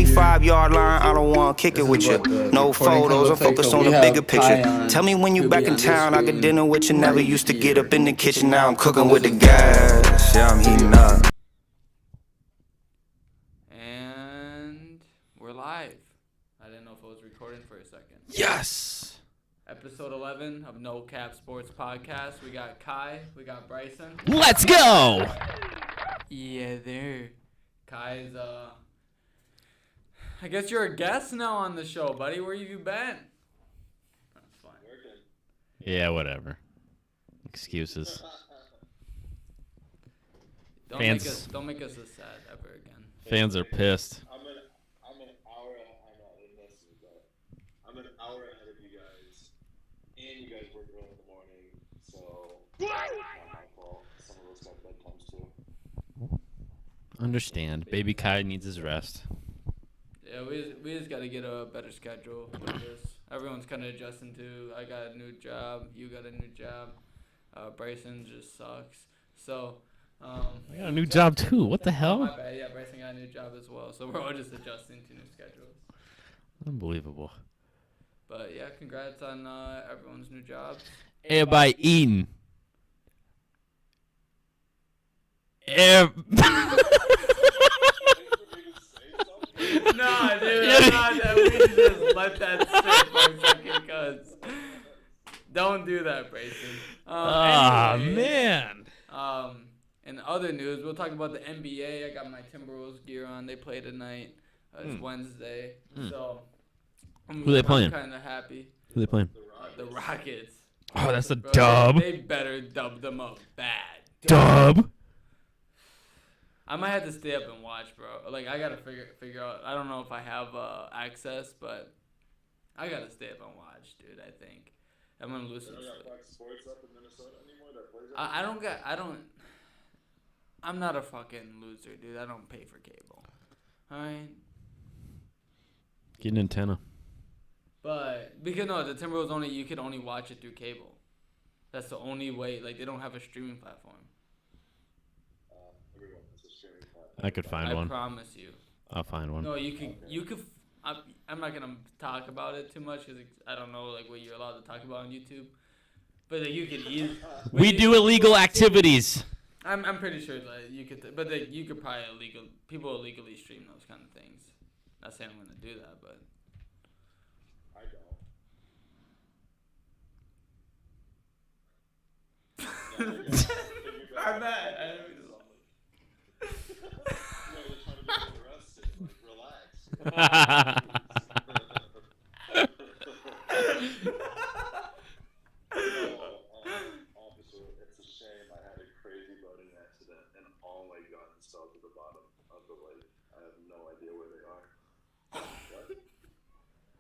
45-yard line, I don't wanna kick it with you. No photos, I'm focused on the bigger picture. Tell me when you back in town, I get dinner with you. Never used to get up in the kitchen, now I'm cooking with the gas. Yeah, I'm heating up. And we're live. I didn't know if it was recording for a second. Yes! Episode 11 of No Cap Sports Podcast. We got Kai, we got Bryson. Let's go! Yeah, there. Kai's, I guess you're a guest now on the show, buddy. Where have you been? That's fine. Yeah, whatever. Excuses. Don't make us this sad ever again. Fans are pissed. I'm an hour. I know I didn't listen, but I'm an hour ahead of you guys, and you guys work early in the morning, so it's not my fault. Some of us got bedtimes too. Understand. Baby Kai needs his rest. Yeah, we just got to get a better schedule with this. Everyone's kind of adjusting to, I got a new job, you got a new job. Bryson just sucks. So, I got a new job too. What the hell? My bad. Yeah, Bryson got a new job as well. So we're all just adjusting to new schedules. Unbelievable. But yeah, congrats on everyone's new jobs. Everybody eating. Nah, dude, I'm not that. We just let that sit for a second, cuz. Don't do that, Bryson. Anyway, Man. In other news, we'll talk about the NBA. I got my Timberwolves gear on. They play tonight. It's Wednesday. So, Who they playing? I'm kind of happy. Who they playing? The Rockets. Oh, that's a Bro, dub. They better dub them up bad. Dub. I might have to stay up and watch, bro. Like, I gotta figure out. I don't know if I have access, but I gotta stay up and watch, dude. I think I'm gonna lose some sleep. Fox Sports up in Minnesota anymore that plays I'm not a fucking loser, dude. I don't pay for cable. All right. Get an antenna. But because the Timberwolves you could only watch it through cable. That's the only way. Like, they don't have a streaming platform. everyone has a streaming platform. I could find one. I promise you. I'll find one. No, you could. You could. I'm not gonna talk about it too much because I don't know like what you're allowed to talk about on YouTube. But like, you could easily. We do illegal activities. I'm pretty sure that you could, but you could probably people illegally stream those kind of things. Not saying I'm gonna do that, but I don't. I'm mad. No, they're trying to get you arrested. Relax. Officer, it's a shame I had a crazy boating accident and all my guns fell to the bottom of the lake. I have no idea where they are. What?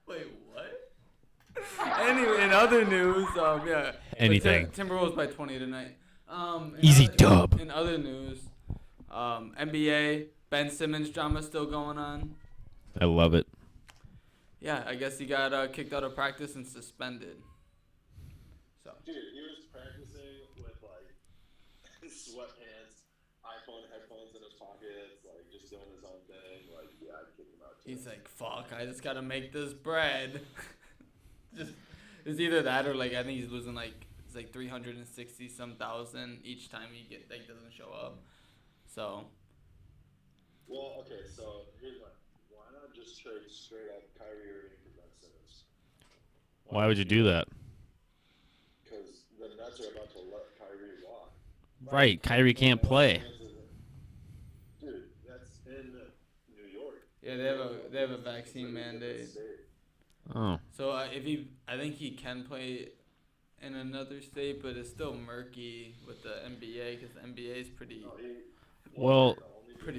Wait, what? Anyway, in other news, yeah. Anything. Timberwolves by 20 tonight. Easy dub. In other news, NBA, Ben Simmons drama still going on. I love it. Yeah, I guess he got kicked out of practice and suspended. So. Dude, he was practicing with like sweatpants, iPhone headphones in his pockets, like just doing his own thing. Like, yeah, I'd kick him out too. He's like, fuck, I just gotta make this bread. It's either that or like I think he's losing like it's like 360 some thousand each time he doesn't show up. So. Well, okay, so here's one. Why not just trade straight up Kyrie Irving for Ben Simmons? Why would you do that? Because the Nets are about to let Kyrie walk. Right, Kyrie can't play. Dude, that's in New York. Yeah, they have a vaccine mandate. Oh. So I think he can play in another state, but it's still murky with the NBA because the NBA is pretty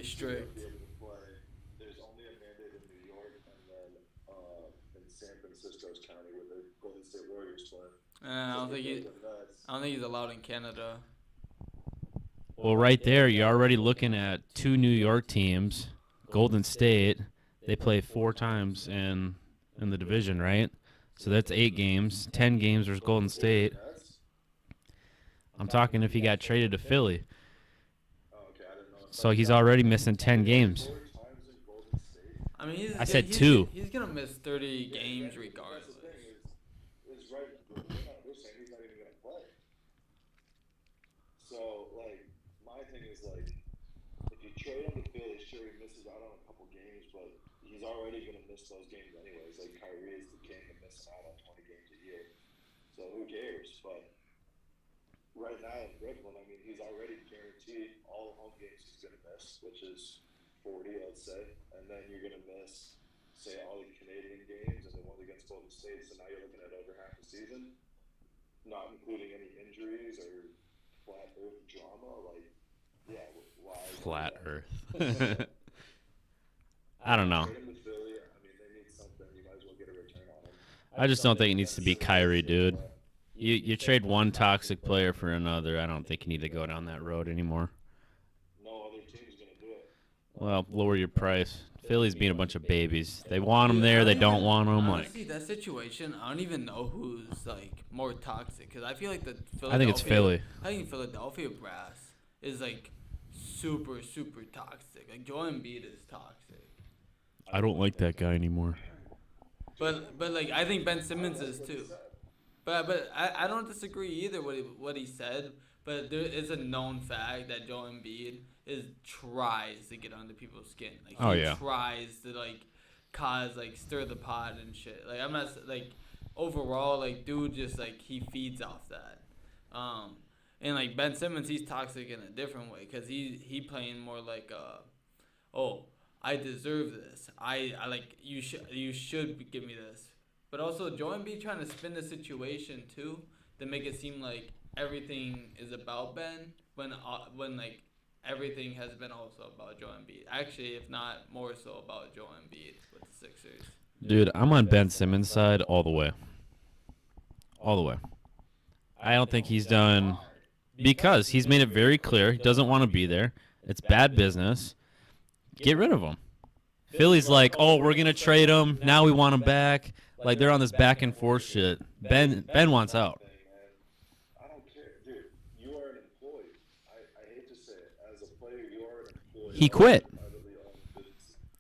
strict. There's only a mandate in New York and then in San Francisco's county where the Golden State Warriors play. I don't think he's allowed in Canada. Well, right there, you're already looking at two New York teams. Golden State, they play 4 times in the division, right? So that's 8 games. 10 games versus Golden State. I'm talking if he got traded to Philly. Oh, okay, I didn't know. So he's already missing 10 games. I mean, I said 2. He's gonna miss 30 games regardless. That's the thing is right. They're saying he's not even gonna play. So like, my thing is like, if you trade him to Philly, sure he misses out on a couple games, but he's already gonna miss those games anyways. Like Kyrie is the king of missing out on 20 games a year. So who cares? But right now in Brooklyn, I mean, he's already guaranteed all home games he's gonna miss, which is 40, let's say, and then you're gonna miss, say, all the Canadian games and the ones against Golden State. So now you're looking at over half the season, not including any injuries or flat Earth drama. Like, yeah, why? Flat Earth. I don't know. Trade him to Philly. I mean, they need something. You might as well get a return on him. I just don't think it needs to be Kyrie, dude. You trade one toxic player for another. I don't think you need to go down that road anymore. No other team's gonna do it. Well, lower your price. Philly's being a bunch of babies. They want him there. They don't want him. Like, Honestly, that situation, I don't even know who's like more toxic. Because I feel like the Philadelphia, I think it's Philly. I think Philadelphia brass is like super, super toxic. Like Joel Embiid is toxic. I don't like that guy anymore. But like I think Ben Simmons is too. But I don't disagree either what he said. But there is a known fact that Joel Embiid tries to get under people's skin. Like he tries to like cause like stir the pot and shit. Like I'm not like overall like dude just like he feeds off that. And like Ben Simmons, he's toxic in a different way because he playing more like oh, I deserve this. I like you should give me this. But also Joel Embiid trying to spin the situation too to make it seem like everything is about Ben when like everything has been also about Joel Embiid. Actually, if not more so about Joel Embiid with the Sixers. Dude, I'm on Ben Simmons' side all the way. All the way. I don't think he's done because he's made it very clear he doesn't want to be there. It's bad business. Get rid of him. Philly's like, oh, we're going to trade him. Now we want him back. Like, they're on this back and forth shit. Ben wants out. I don't care, dude. You are an employee. I hate to say it. As a player, you are an employee. He quit.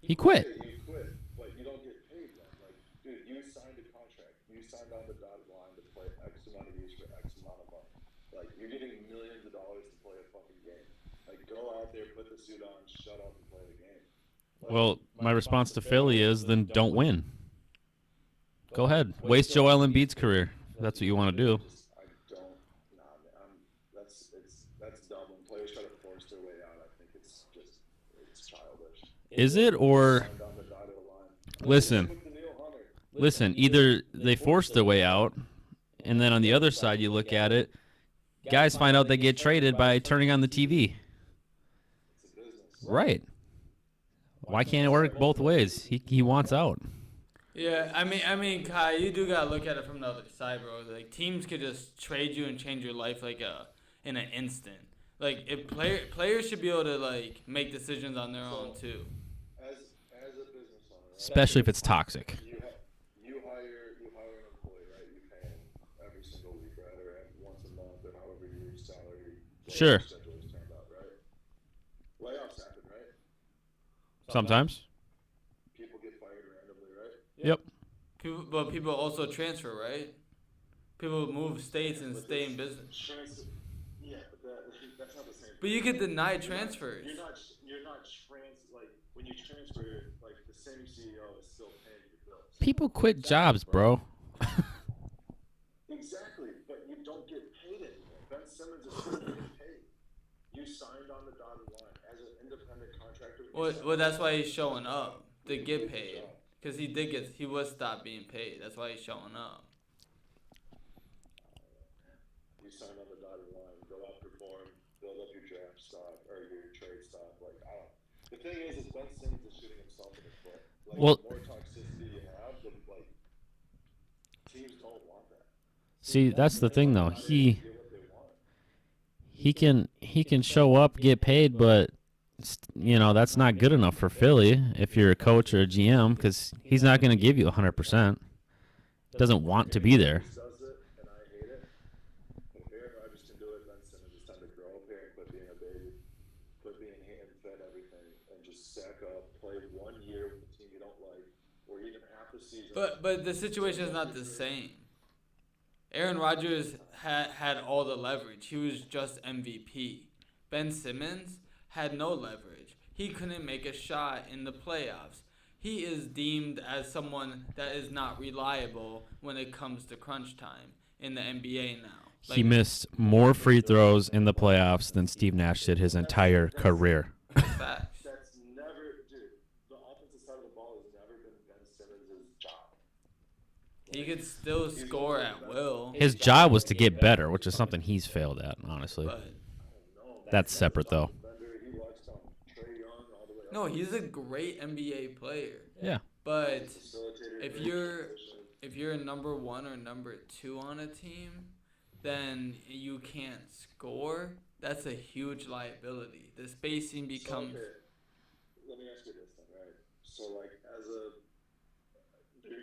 He quit. You quit, but you don't get paid then. Like, dude, you signed a contract. You signed on the dotted line to play X amount of years for X amount of money. Like, you're getting millions of dollars to play a fucking game. Like, go out there, put the suit on, shut up, and play the game. Like, Well, my response to Philly is then don't win. Go ahead. Waste Joel Embiid's career. If that's what you want to do. I don't. Nah, man. That's dumb. When players try to force their way out, I think it's childish. Is it or Signed on the dotted line. listen? With the Neil Hunter. Listen, either they force their way out, and then on the other side you look at it, guys find out they get traded by turning on the TV. It's a business. Right. Why can't it work both ways? He wants out. Yeah, I mean, Kai, you do gotta look at it from the other side, bro. Like teams could just trade you and change your life like in an instant. Like if players should be able to like make decisions on their own too. As a business owner, right? Especially if it's toxic. You hire an employee, right? You pay him every single week, right, or once a month, or however your salary Sure. schedule is turned out, right? Layoffs happen, right? Sometimes. People get fired randomly, right? Yep. But people also transfer, right? People move states and stay in business. Yeah, but that's not the same. But you could deny transfers. You're not like when you transfer, like the same CEO is still paying your bills. People quit jobs, bro. Exactly, but you don't get paid anymore. Ben Simmons is still getting paid. You signed on the dotted line as an independent contractor. Well, that's why he's showing up to get paid. Because he was stopped being paid. That's why he's showing up. You signed on the dotted line, go out, perform, build up your draft stock or your trade stock. Like, I don't. The thing is Ben Simmons is shooting himself in the foot. Like, Well- the more toxicity you have, the like teams don't want that. See, that's the thing though. They get what they want. He can show up, get paid, but that's not good enough for Philly if you're a coach or a GM because he's not going to give you 100%. Doesn't want to be there. Does it, and I hate it. If Aaron Rodgers can do it, Ben Simmons, it's time to grow up here and quit being a baby, quit being hand-fed everything, and just sack up, play 1 year with the team you don't season. But the situation is not the same. Aaron Rodgers had all the leverage. He was just MVP. Ben Simmons had no leverage. He couldn't make a shot in the playoffs. He is deemed as someone that is not reliable when it comes to crunch time in the NBA now. He missed more free throws in the playoffs than Steve Nash did his entire career. Facts. That's never, dude. The offensive side of the ball has never been Ben Simmons' job. He could still score at will. His job was to get better, which is something he's failed at, honestly. But That's separate, though. He watched Trae Young all the way up. no, he's a great NBA player. Yeah. But Facilitator, if great you're position. if you're number 1 or number 2 on a team, then you can't score. That's a huge liability. The spacing becomes. So, okay, let me ask you this then, right? So, like, as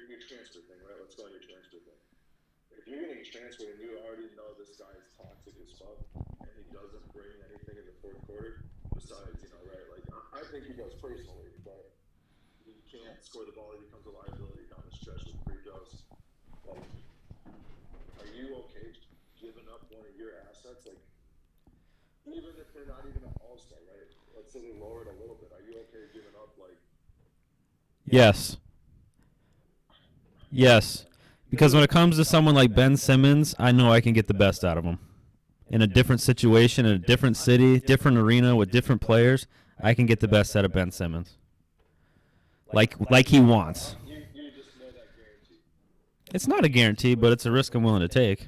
your transfer thing, right? Let's go on your transfer thing. If you're getting transferred and you already know this guy is toxic as fuck and he doesn't bring anything in the fourth quarter, besides, right? Like, I think he does personally, but he can't score the ball. He becomes a liability down the stretch with free throws. Like, are you okay giving up one of your assets? Like, even if they're not even an all-star, right? Let's say they lower it a little bit. Are you okay giving up, like... Yes. Yes. Because when it comes to someone like Ben Simmons, I know I can get the best out of him. In a different situation, in a different city, different arena with different players, I can get the best out of Ben Simmons. Like he wants. You just know that guarantee. It's not a guarantee, but it's a risk I'm willing to take.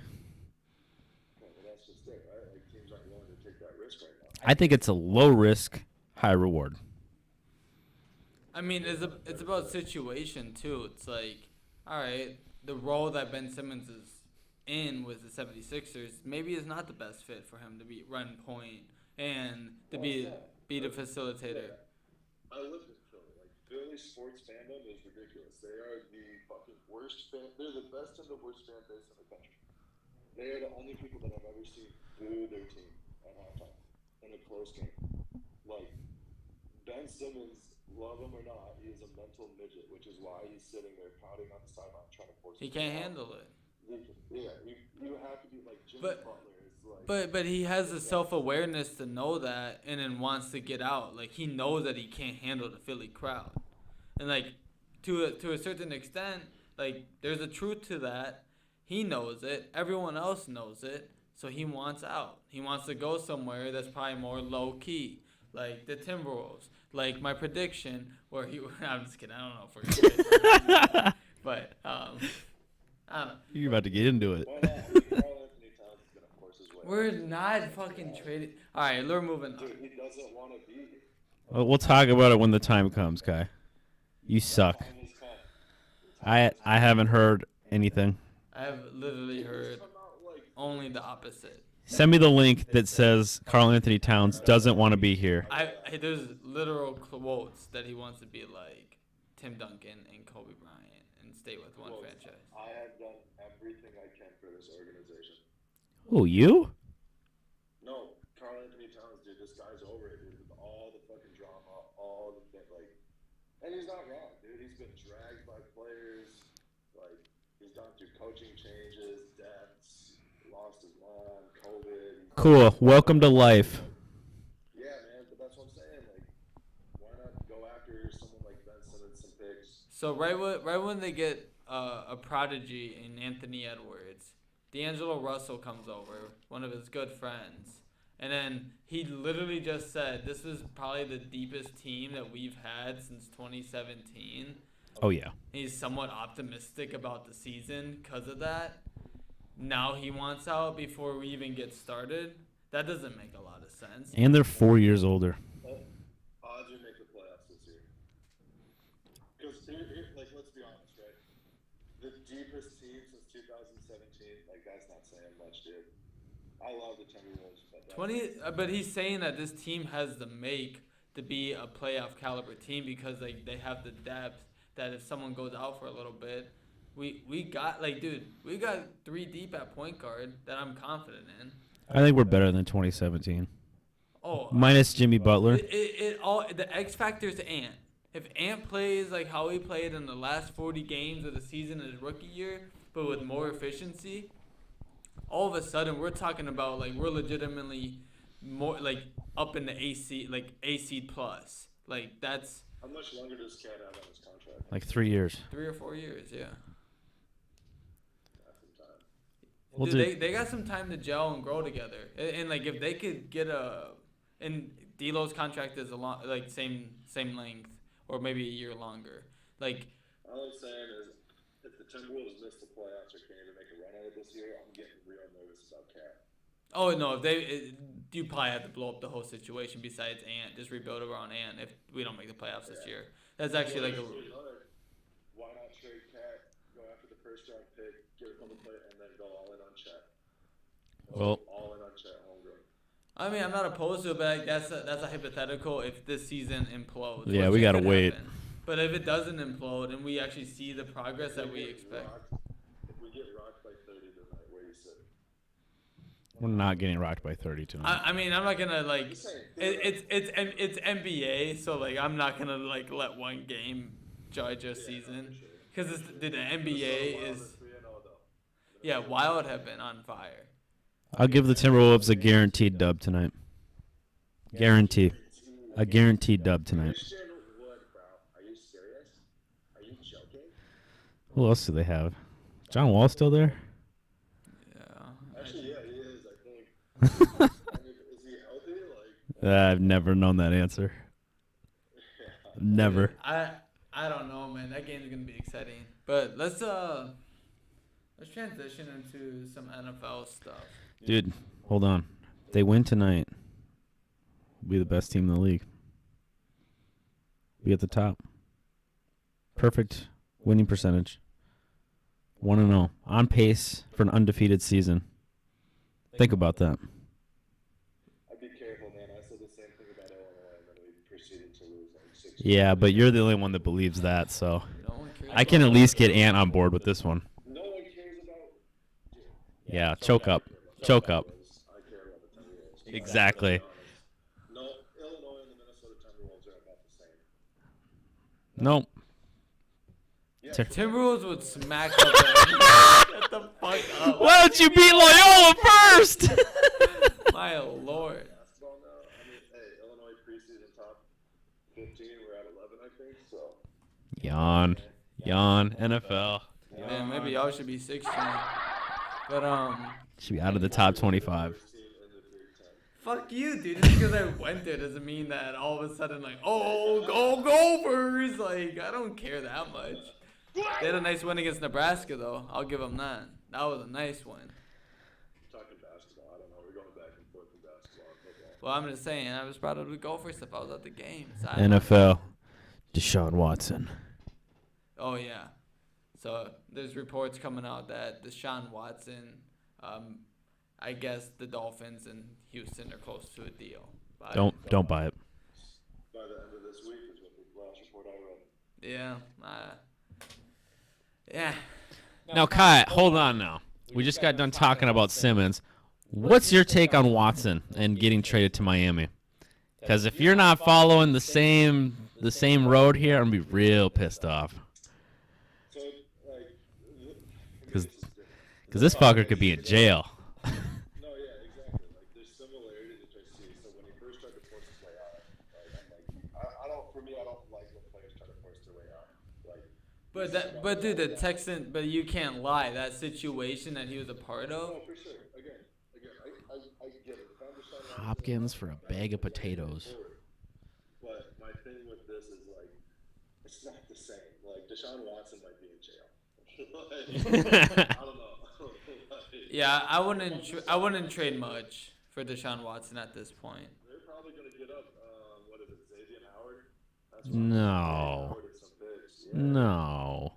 Well, that's just it, right? Like, teams aren't willing to take that risk right now. I think it's a low risk, high reward. I mean, it's about situation too. It's like, all right, the role that Ben Simmons is in with the 76ers maybe is not the best fit for him to be run point and to be the facilitator. I live in Philly. Like, Philly sports fandom is ridiculous. They are the fucking worst fan. They're the best and the worst fan base in the country. They are the only people that I've ever seen boo their team at halftime in a close game. Like, Ben Simmons, love him or not, he is a mental midget, which is why he's sitting there pouting on the sideline trying to force He it can't out. handle it. Yeah, you have to be like Jimmy Butler is like. But he has the self-awareness to know that and then wants to get out. Like, he knows that he can't handle the Philly crowd. And, like, to a certain extent, like, there's a truth to that. He knows it. Everyone else knows it. So he wants out. He wants to go somewhere that's probably more low-key, like the Timberwolves. Like my prediction, where he... I'm just kidding. I don't know if we're going to but, I don't know. You're about to get into it. Why not? I mean, Karl Anthony Towns is gonna force his way. We're not fucking trading. All right, we're moving on. Dude, he doesn't want to be here. Well, we'll talk about it when the time comes, Kai. You suck. Time has come. I haven't heard anything. I have literally heard Come out like only the opposite. Send me the link that says Karl Anthony Towns doesn't want to be here. There's literal quotes that he wants to be like Tim Duncan and Kobe Bryant and stay with one Well, franchise. I have done everything I can for this organization. Oh, you? No, Karl Anthony Towns, dude, this guy's over it, dude, with all the fucking drama, all the thing, like, and he's not wrong, dude. He's been dragged by players, like, he's gone through coaching changes, debts, lost his mom, COVID. Cool. Welcome to life. Yeah, man, but that's what I'm saying, like, why not go after someone like Ben Simmons, some picks? So right when they get a prodigy in Anthony Edwards, D'Angelo Russell comes over, one of his good friends, and then he literally just said this was probably the deepest team that we've had since 2017. Oh, yeah. He's somewhat optimistic about the season because of that. Now he wants out before we even get started. That doesn't make a lot of sense. And they're 4 years older. Odds are make the playoffs this year. Because, like, let's be honest, right? The deepest team since 2017, like, that's not saying much, dude. I love the Timberwolves, but that's But he's saying that this team has the make to be a playoff caliber team because they have the depth that if someone goes out for a little bit, we got we got 3 deep at point guard that I'm confident in. I think we're better than 2017. Oh, Minus Jimmy Butler. it all the X factor's Ant. if Ant plays like how he played in the last 40 games of the season in his rookie year, but with more efficiency, all of a sudden we're talking about like we're legitimately more like up in the A seed plus. Like that's How much longer does Cat have on his contract? Like 3 years. 3 or 4 years, yeah. That's some time. Well, Dude, they got some time to gel and grow together. And like if they could get and D'Lo's contract is like same length or maybe a year longer. Like All I'm saying is, if the Timberwolves miss the playoffs or can't even make a run at it this year, I'm getting real nervous about Cat. oh no, you probably have to blow up the whole situation. Besides Ant, just rebuild around Ant if we don't make the playoffs this year. That's actually like a. Why not trade Cat, go after the first round pick, get him on the play, and then go all in on Chet? Well, All in on Chet homegrown. I mean, I'm not opposed to it, but like, that's a hypothetical if this season implodes. Yeah, which we it gotta could wait. happen. But if it doesn't implode and we actually see the progress that we expect. If we get rocked by 30 tonight, where you sit? we're not getting rocked by 30 tonight. I mean, I'm not gonna like. It's NBA, so like I'm not gonna like let one game judge a season because the NBA is. Yeah, Wild have been on fire. I'll give the Timberwolves a guaranteed dub tonight. Guarantee. A guaranteed dub tonight. Christian Wood, bro. Are you serious? Are you joking? Who else do they have? John Wall still there? Yeah. Actually, yeah, he is, I think. I mean, is he healthy? Like, I've never known that answer. Never. I don't know, man. That game's gonna be exciting. But let's transition into some NFL stuff. Dude, hold on. If they win tonight, we'll be the best team in the league. Be at the top. Perfect winning percentage. 1-0. On pace for an undefeated season. Think about that. I'd be careful, man. I said the same thing about Illinois, and then we proceeded to lose like 6. Yeah, but you're the only one that believes that, so No one cares I can at least get Ant on board with this one. No one cares about. Dude, Yeah, choke up. Choke up. I care about the Timberwolves. Exactly. No, Illinois and the Minnesota Timberwolves are about the same. Nope. Yeah, Timberwolves would smack up. Shut the fuck up. Why don't you beat Loyola first? My lord. basketball now. I mean, hey, Illinois preseason top 15. We're at 11, I think. So. Yawn. Yawn. NFL. Man, maybe y'all should be 16. But Should be out of the top 25. First team in the Big Ten. fuck you, dude. Just because I went there doesn't mean that all of a sudden like, oh, go Gophers. Like, I don't care that much. They had a nice win against Nebraska though. I'll give them that. That was a nice win. Talking basketball, I don't know. We're going back and forth in basketball and football. Well, I'm just saying, I was proud of the Gophers if I was at the game. So NFL. Deshaun Watson. Oh yeah. So there's reports coming out that Deshaun Watson, I guess the Dolphins and Houston are close to a deal. But Don't buy it. By the end of this week is what the last report I read. yeah, yeah. Now, Kai, hold on now. We just got done talking about Simmons. What's your take on Watson and getting traded to Miami? Because if you're not following the same road here, I'm going to be real pissed off. So, like, Because this fucker could be in jail. no, yeah, exactly. Like, there's similarities which I see. So when he first tried to force his way out, I don't. For me, I don't like when players try to force their way out. Like, But dude, the Texan, but you can't lie. That situation that he was a part of. no, for sure. Again, I get it. If I'm Deshaun Watson, Hopkins for a bag of potatoes. But my thing with this is like, it's not the same. Like Deshaun Watson might be in jail. Like, I don't know. Like, Yeah, I wouldn't trade much for Deshaun Watson at this point. they're probably gonna get up. What is it, Xavier Howard? That's No. Howard and some bigs. Yeah. No.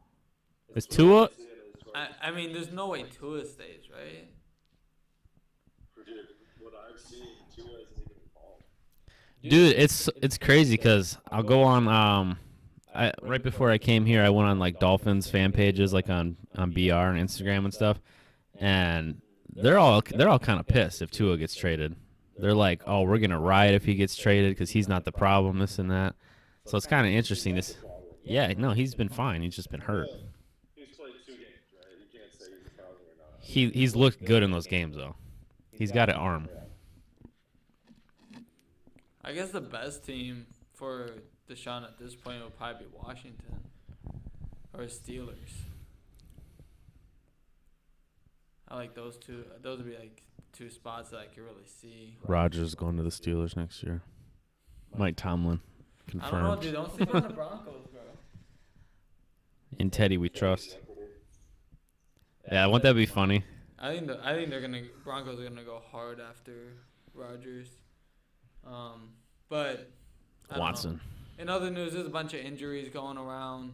Is Tua? Seeing it as far as- I mean, there's no way Tua stays, right? Dude, what I've seen, Tua isn't even involved. Dude, it's crazy because I'll go on right before I came here, I went on like Dolphins fan pages like on BR and Instagram and stuff, and they're all kind of pissed if Tua gets traded. They're like, oh, we're gonna riot if he gets traded because he's not the problem, this and that. So it's kind of interesting. Yeah, no, he's been fine. He's just been hurt. He's played 2 games, right? You can't say he's a problem or not. He's looked good in those games though. He's got an arm. I guess the best team for Deshaun at this point would probably be Washington or Steelers. I like those two. Those would be like 2 spots that I could really see. Rodgers going to the Steelers next year. Mike Tomlin I don't know, confirmed. dude. Don't sleep on the Broncos, bro. In Teddy, we trust. Yeah, wouldn't that be funny? I think Broncos are gonna go hard after Rodgers. But I don't Watson. know. In other news, there's a bunch of injuries going around.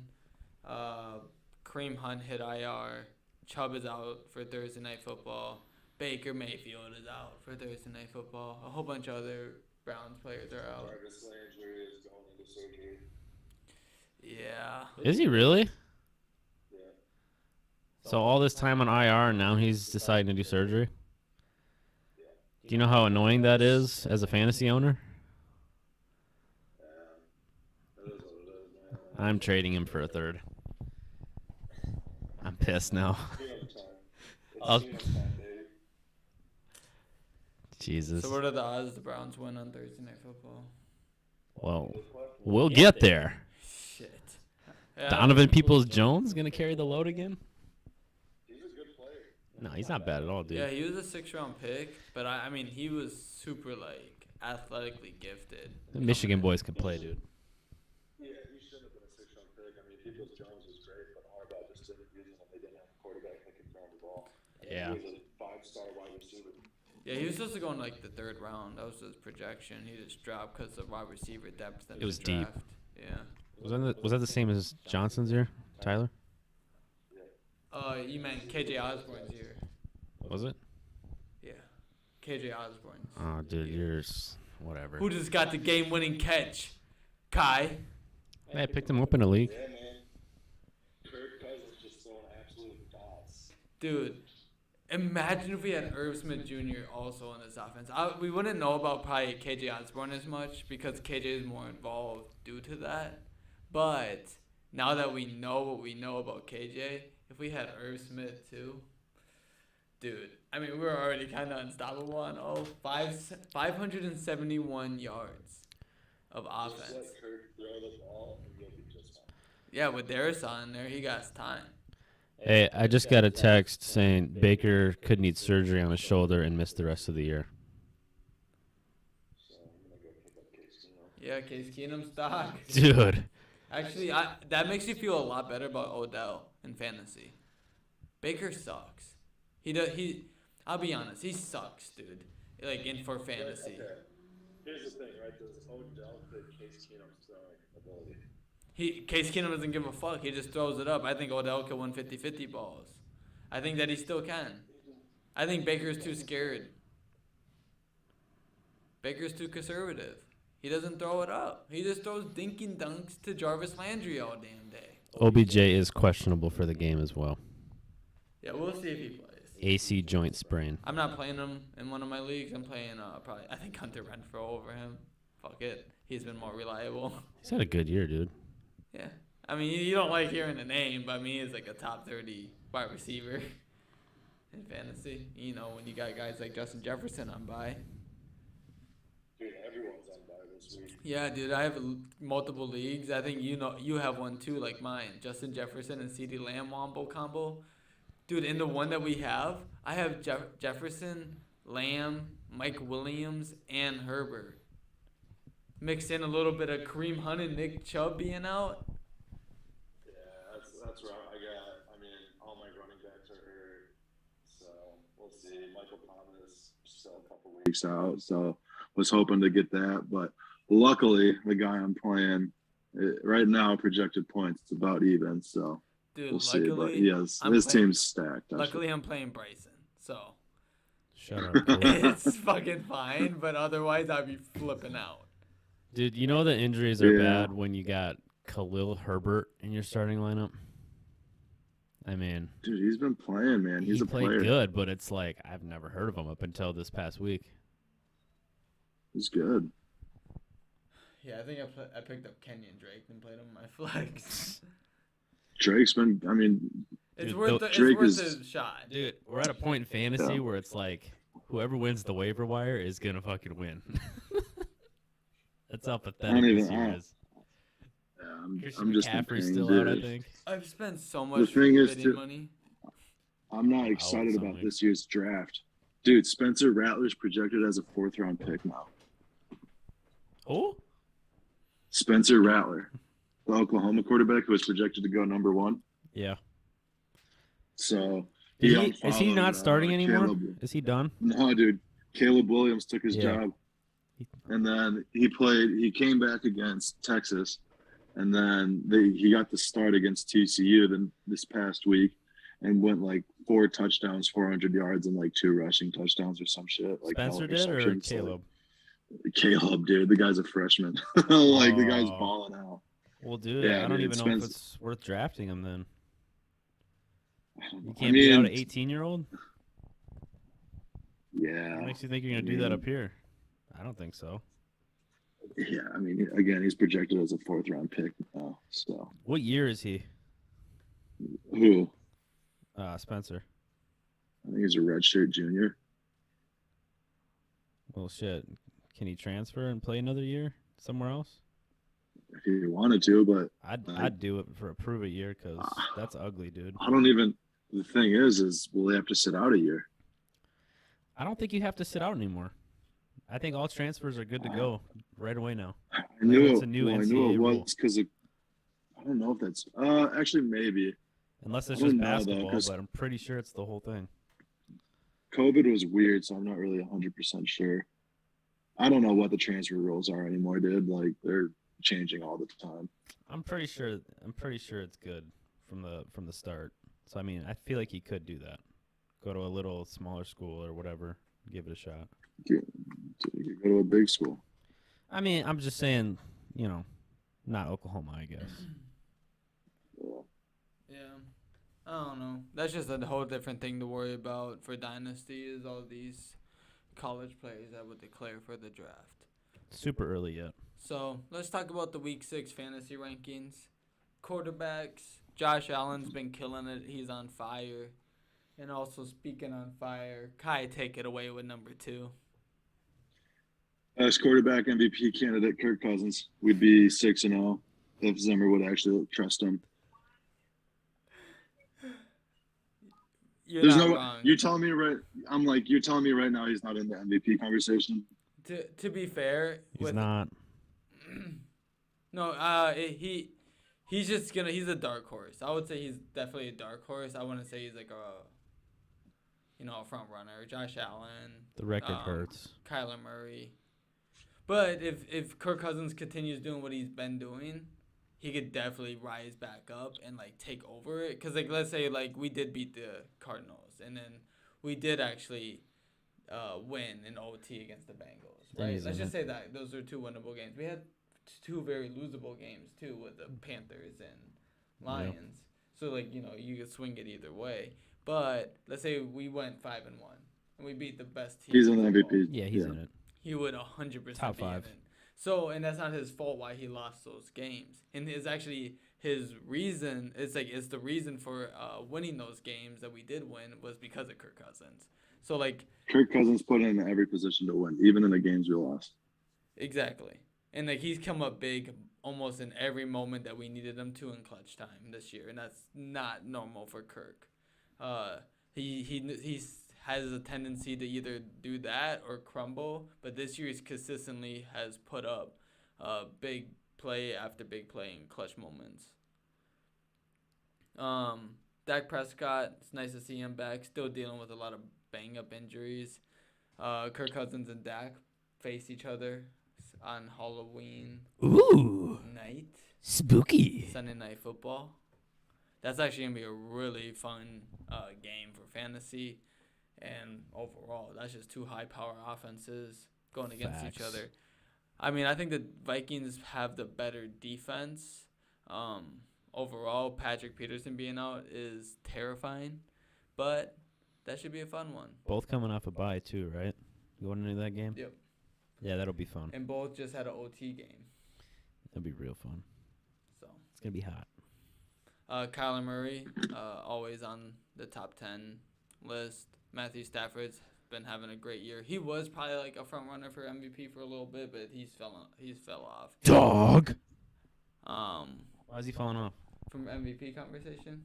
Kareem Hunt hit IR. Chubb is out for Thursday Night Football. Baker Mayfield is out for Thursday Night Football. A whole bunch of other Browns players are out. Jarvis Landry is going into surgery. Yeah. Is he really? Yeah. So all this time on IR, and now he's deciding to do surgery? Do you know how annoying that is as a fantasy owner? That is what it is, man. I'm trading him for a third. I'm pissed now. I'll- Jesus. So what are the odds the Browns win on Thursday Night Football? Well, we'll get there. Shit. Yeah, Donovan Peoples-Jones going to carry the load again? He's a good player. No, he's not bad at all, dude. Yeah, he was a 6th-round pick, but I mean, he was super like athletically gifted. The Michigan boys can play, dude. Yeah, he shouldn't have been a 6th-round pick. I mean, Peoples Jones was great, but Harbaugh just didn't use him when they didn't have a quarterback that could throw the ball. Yeah. He was a 5-star wide receiver. Yeah, he was supposed to go in like the 3rd round. That was his projection. He just dropped because of wide receiver depth. In It was the deep. draft. Yeah. Was that the same as Johnson's year, Tyler? You meant KJ Osborne's year. Was it? Yeah. KJ Osborne's. Oh, dude, yours. Whatever. Who just got the game-winning catch? Kai. Hey, I picked him up in a league. Yeah, man. Kirk Cousins just throwing absolute dots. Dude, imagine if we had Irv Smith Jr. also in this offense. We wouldn't know about probably KJ Osborne as much because KJ is more involved due to that. But now that we know what we know about KJ, if we had Irv Smith too, dude, I mean, we were already kind of unstoppable on 571 yards of Just offense. let Kirk throw the ball and you'll be just fine. Yeah, with Darius on there, he got time. Hey, I just got a text saying Baker could need surgery on his shoulder and miss the rest of the year. So I'm going to go pick up Case Keenum. Yeah, Case Keenum stock. Dude. Actually, that makes me feel a lot better about Odell in fantasy. Baker sucks. I'll be honest, he sucks, dude. Like for fantasy. Okay. Here's the thing, right? Does Odell fit Case Keenum's throwing ability? Case Keenum doesn't give a fuck. He just throws it up. I think Odell can win 50-50 balls. I think that he still can. I think Baker's too scared. Baker's too conservative. He doesn't throw it up. He just throws dinking dunks to Jarvis Landry all damn day. OBJ is questionable for the game as well. Yeah, we'll see if he plays. AC joint sprain. I'm not playing him in one of my leagues. I'm playing I think Hunter Renfrow over him. Fuck it. He's been more reliable. He's had a good year, dude. Yeah. I mean, you don't like hearing the name, but I mean, he's like a top 30 wide receiver in fantasy. You know, when you got guys like Justin Jefferson on bye. Dude, everyone's on bye this week. Yeah, dude, I have multiple leagues. I think you have one too, like mine. Justin Jefferson and CeeDee Lamb wombo combo. Dude, in the one that we have, I have Jefferson, Lamb, Mike Williams, and Herbert. Mixed in a little bit of Kareem Hunt and Nick Chubb being out. Yeah, that's rough. I mean, all my running backs are hurt. So we'll see. Michael Thomas still a couple weeks out. So was hoping to get that. But luckily, the guy I'm playing, right now, projected points, it's about even. So Dude, we'll see. But his team's stacked. Luckily, I'm playing Bryson. So Shut up. Cole. it's fucking fine. But otherwise, I'd be flipping out. Dude, you know the injuries are Yeah. bad when you got Khalil Herbert in your starting lineup? I mean, Dude, he's been playing, man. He's he a played player. good, but it's like I've never heard of him up until this past week. He's good. Yeah, I think I picked up Kenyon Drake and played him on my flex. Drake's been. I mean, It's Dude, worth Drake it's is- worth a shot. Dude, we're at a point in fantasy Yeah. where it's like whoever wins the waiver wire is gonna fucking win. That's how pathetic this year is. yeah, Christian I'm just McCaffrey's saying, still out, I dude. think. I've spent so much thing is, bidding too- money. I'm not Wow, excited about something. this year's draft, dude. Spencer Rattler's projected as a 4th-round pick now. Oh, Spencer Rattler, the Oklahoma quarterback who was projected to go number 1. yeah. So Is he not unfollowed, starting anymore? Caleb. Is he done? No, dude. Caleb Williams took his Yeah. job, and then he came back against Texas, and then he got the start against TCU this past week, and went like 4 touchdowns, 400 yards, and like 2 rushing touchdowns or some shit. Like Spencer no did or interceptions. Caleb? Like, Caleb, dude. The guy's a freshman. Like the guy's Oh. balling out. Well, dude, Yeah, I don't dude, even know if Spencer- it's worth drafting him then. I don't You know. can't beat out an 18-year-old? Yeah. What makes you think you're going to do that up here? I don't think so. Yeah, I mean, again, he's projected as a 4th-round pick now. So What year is he, who? Spencer? I think he's a redshirt junior. Well, shit. Can he transfer and play another year somewhere else? If he wanted to, but I'd do it for a prove-it year because that's ugly, dude. I don't even. The thing is will they have to sit out a year? I don't think you have to sit out anymore. I think all transfers are good to go right away now. I Like, knew it's it. a new I knew NCAA it rule. was because I don't know if that's. Actually, maybe Unless it's I don't just know, though, basketball, 'cause- but I'm pretty sure it's the whole thing. COVID was weird, so I'm not really 100% sure. I don't know what the transfer rules are anymore, dude. Like they're changing all the time. I'm pretty sure it's good from the start. So I mean, I feel like he could do that. Go to a little smaller school or whatever, give it a shot. You could go to a big school. I mean, I'm just saying, not Oklahoma, I guess. Yeah. Yeah. I don't know. That's just a whole different thing to worry about for Dynasty is all these college players that would declare for the draft. Super early yet. So let's talk about the Week 6 fantasy rankings. Quarterbacks. Josh Allen's been killing it. He's on fire. And also speaking on fire, Kai, take it away with number 2. Best quarterback MVP candidate Kirk Cousins. We'd be 6-0 if Zimmer would actually trust him. You're There's not no. wrong. You're telling me right. I'm like you're telling me right now he's not in the MVP conversation. To be fair, He's not. No, he's a dark horse. I would say he's definitely a dark horse. I wouldn't say he's like a front runner. Josh Allen, The record hurts. Kyler Murray. But if Kirk Cousins continues doing what he's been doing, he could definitely rise back up and like take over it. Cause like let's say like we did beat the Cardinals and then we did actually win in OT against the Bengals, right? Easy, Let's just man. say that those are 2 winnable games. We had 2 very losable games too with the Panthers and Lions. So like you could swing it either way. But let's say we went 5-1 and we beat the best team. He's an in football. MVP. Yeah, he's in it. He would 100% Top be in 5. it. So, and that's not his fault why he lost those games. And it's actually his reason. It's the reason for winning those games that we did win was because of Kirk Cousins. So like Kirk Cousins put in every position to win, even in the games we lost. exactly. And like he's come up big almost in every moment that we needed him to in clutch time this year, and that's not normal for Kirk. He has a tendency to either do that or crumble, but this year he's consistently has put up big play after big play in clutch moments. Dak Prescott, it's nice to see him back, still dealing with a lot of bang-up injuries. Kirk Cousins and Dak face each other on Halloween night. Spooky. Sunday Night Football. That's actually going to be a really fun game for fantasy. And overall, that's just 2 high-power offenses going against each Facts. other. I mean, I think the Vikings have the better defense. Overall, Patrick Peterson being out is terrifying. But that should be a fun one. Both coming off a bye too, right? Going into that game. Yep. Yeah, that'll be fun. And both just had an OT game. That'd be real fun. So It's gonna be hot. Kyler Murray, always on the top 10 list. Matthew Stafford's been having a great year. He was probably like a front runner for MVP for a little bit, but he's fell off. Dog. Why is he falling off? From MVP conversation.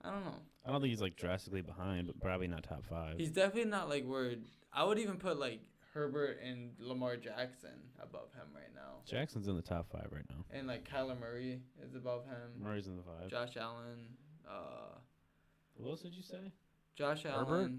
I don't know. I don't think he's like drastically behind, but probably not top 5. He's definitely not like where I would even put like Herbert and Lamar Jackson above him right now. Jackson's in the top 5 right now. And like Kyler Murray is above him. Murray's in the 5. Josh Allen. Who else did you say? Josh Allen. Herbert?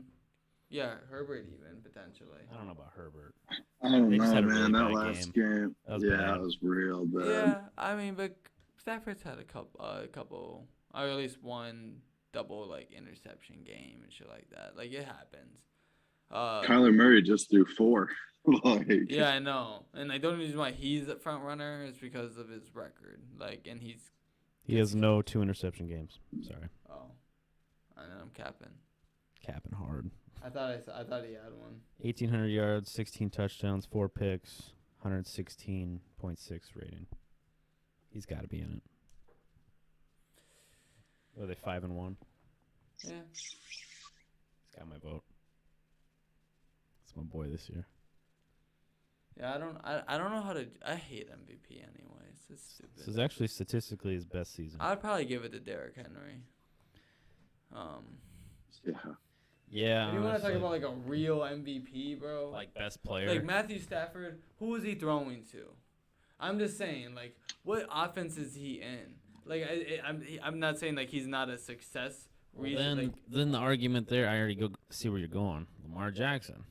Yeah, Herbert even potentially. I don't know about Herbert. I don't They just know, had a man. really That bad last game. game, That was yeah, bad. it was real bad. Yeah, I mean, but Stafford's had a couple, or at least one double like interception game and shit like that. Like it happens. Kyler Murray just threw 4. Like, Yeah, I know, and like the only reason why he's a front runner is because of his record. Like, and He has no 2 interception games. Sorry. I know I'm capping. Capping hard. I thought he had one. 1,800 yards, 16 touchdowns, 4 picks, 116.6 rating. He's got to be in it. What are they, 5-1? Yeah. He's got my vote. It's my boy this year. Yeah, I don't know how to. I hate MVP anyways. It's stupid. This is actually statistically his best season. I'd probably give it to Derrick Henry. yeah. Yeah. If you want to talk honestly. about like a real MVP, bro, Like best player. like Matthew Stafford, who was he throwing to? I'm just saying, like, what offense is he in? Like, I'm not saying like he's not a success. Then the argument there, I already go see where you're going. Lamar Jackson.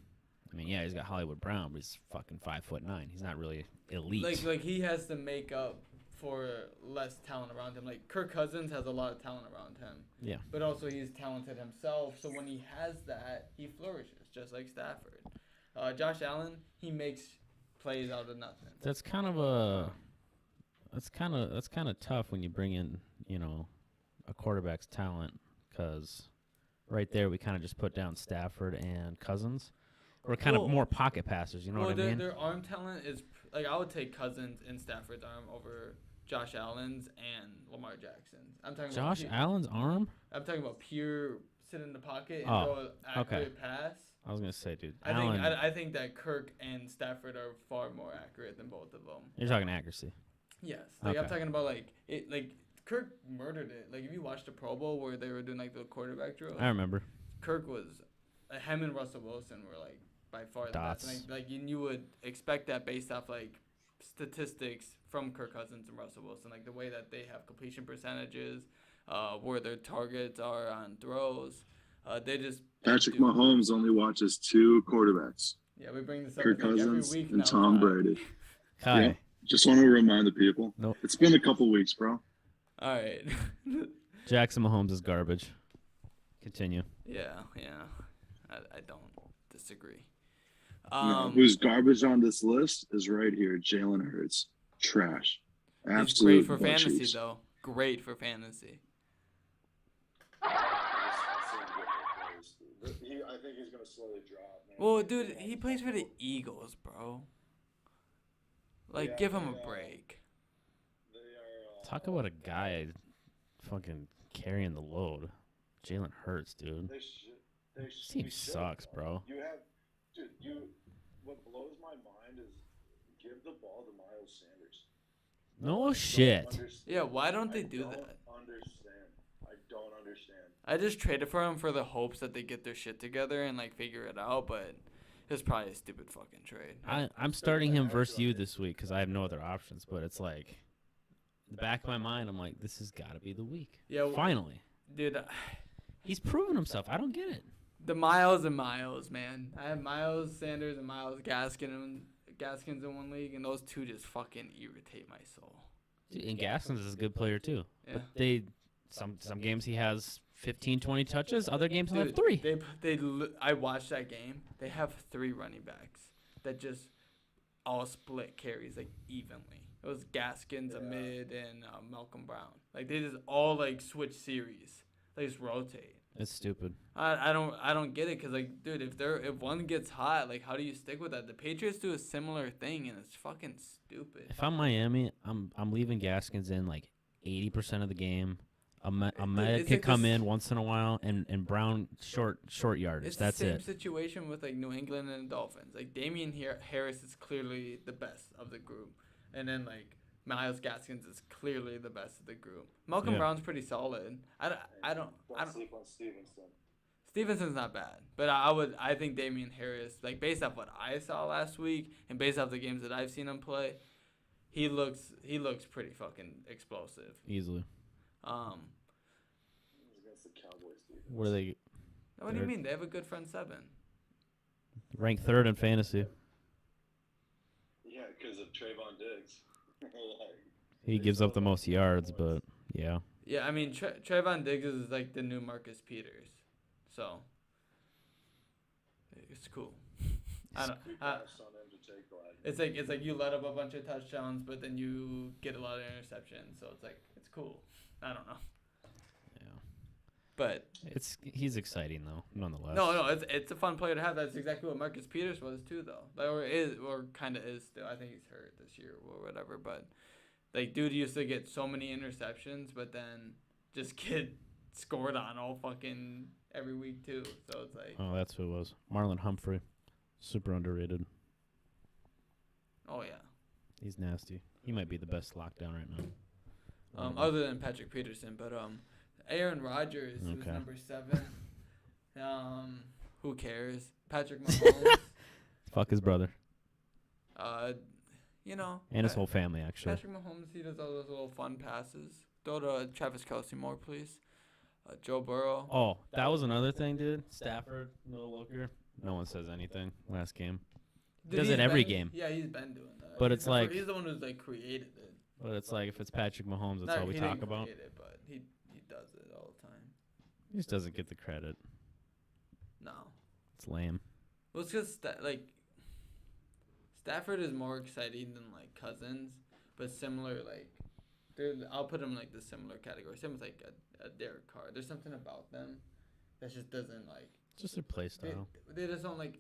I mean, yeah, he's got Hollywood Brown, but he's fucking 5'9". He's not really elite. Like he has to make up for less talent around him. Like Kirk Cousins has a lot of talent around him. Yeah. But also he's talented himself, so when he has that, he flourishes just like Stafford. Josh Allen, he makes plays out of nothing. That's kind of tough when you bring in, a quarterback's talent, because right there we kind of just put down Stafford and Cousins. We're kind of more pocket passers, you know what I mean? Their arm talent is like I would take Cousins and Stafford's arm over Josh Allen's and Lamar Jackson's. I'm talking Josh about Allen's arm? I'm talking about pure sit in the pocket and Oh, throw an accurate pass. I was gonna say, dude. I think that Kirk and Stafford are far more accurate than both of them. You're talking accuracy. Yes, like I'm Okay. talking about like Kirk murdered it. Like if you watched the Pro Bowl where they were doing like the quarterback drills, I remember. Kirk was him and Russell Wilson were like by far the Dots. best. Like you would expect that based off like statistics from Kirk Cousins and Russell Wilson, like the way that they have completion percentages, where their targets are on throws. They just Patrick Mahomes only watches 2 quarterbacks: Yeah, we bring this up Kirk like every Cousins week and now. Tom Brady. Kai. Yeah. Just want to remind the people. Nope. It's been a couple weeks, bro. All right. Jackson Mahomes is garbage. Continue. yeah. I don't disagree. No, who's garbage on this list is right here. Jalen Hurts, trash. He's Absolute great for butt fantasy cheeks. though. Great for fantasy. I think he's gonna slowly drop, man. Well, dude, he plays for the Eagles, bro. Like, Yeah, give him they, a break. They are, Talk about a guy fucking carrying the load. Jalen Hurts, dude. This team sucks, bro. You have, dude. What blows my mind is give the ball to Miles Sanders. No shit. Yeah, why don't they do that? I don't understand. I just traded for him for the hopes that they get their shit together and like figure it out, but it's probably a stupid fucking trade. I'm starting him versus you this week because I have no other options. But it's like, in the back of my mind, I'm like, this has got to be the week. Yeah, Finally, dude, he's proven himself. I don't get it. the Miles and Miles, man. I have Miles Sanders and Miles Gaskins in one league, and those two just fucking irritate my soul. Dude, and Gaskins is a good player too. Yeah. But some games he has 15, 20 touches. Other games he'll have Dude, 3. I watched that game. They have 3 running backs that just all split carries like evenly. It was Gaskins, Amid, and Malcolm Brown. Like they just all like switch series. They just rotate. It's stupid. I don't get it because like, dude, if one gets hot, like, how do you stick with that? The Patriots do a similar thing, and it's fucking stupid. If I'm Miami, I'm leaving Gaskins in like 80% of the game. Ahmed can come in once in a while, and Brown short yardage. It's That's the same it. situation with like New England and the Dolphins. Like Damian Harris is clearly the best of the group, and then like Myles Gaskins is clearly the best of the group. Malcolm Brown's pretty solid. I don't sleep on Stevenson. Stevenson's not bad, but I think Damian Harris, like based off what I saw last week and based off the games that I've seen him play, he looks pretty fucking explosive. Easily. Against the Cowboys, defense. Where they What do you mean? They have a good front seven. ranked 3rd in fantasy. Yeah, because of Trayvon Diggs. He gives up the most yards, but yeah. Yeah, I mean Trayvon Diggs is like the new Marcus Peters, so it's cool. I don't. It's like you let up a bunch of touchdowns, but then you get a lot of interceptions, so it's cool. I don't know. Yeah. But he's exciting though, nonetheless. No, it's a fun player to have. That's exactly what Marcus Peters was too, though. Or kind of is still. I think he's hurt this year or whatever. But like, dude used to get so many interceptions, but then just get scored on all fucking every week too. So it's like. Oh, that's who it was. Marlon Humphrey, super underrated. Oh yeah. He's nasty. He might be the best lockdown right now. Other than Patrick Peterson, but Aaron Rodgers who's number 7. Who cares? Patrick Mahomes. Fuck his brother. And his whole family, actually. Patrick Mahomes, he does all those little fun passes. Throw to Travis Kelce more, please. Joe Burrow. Oh, that was another thing, dude. Stafford, no looker. No one says anything last game. He does it every game. Yeah, he's been doing that. But it's like he's the one who's like created it. But it's like if it's Patrick Mahomes, that's all we talk about. It, but he does it all the time. He just doesn't get the credit. No. It's lame. Well, it's because Stafford is more exciting than like Cousins, but similar I'll put him like the similar category. Same with like a Derek Carr. There's something about them that just doesn't like. Just their play style. They just don't like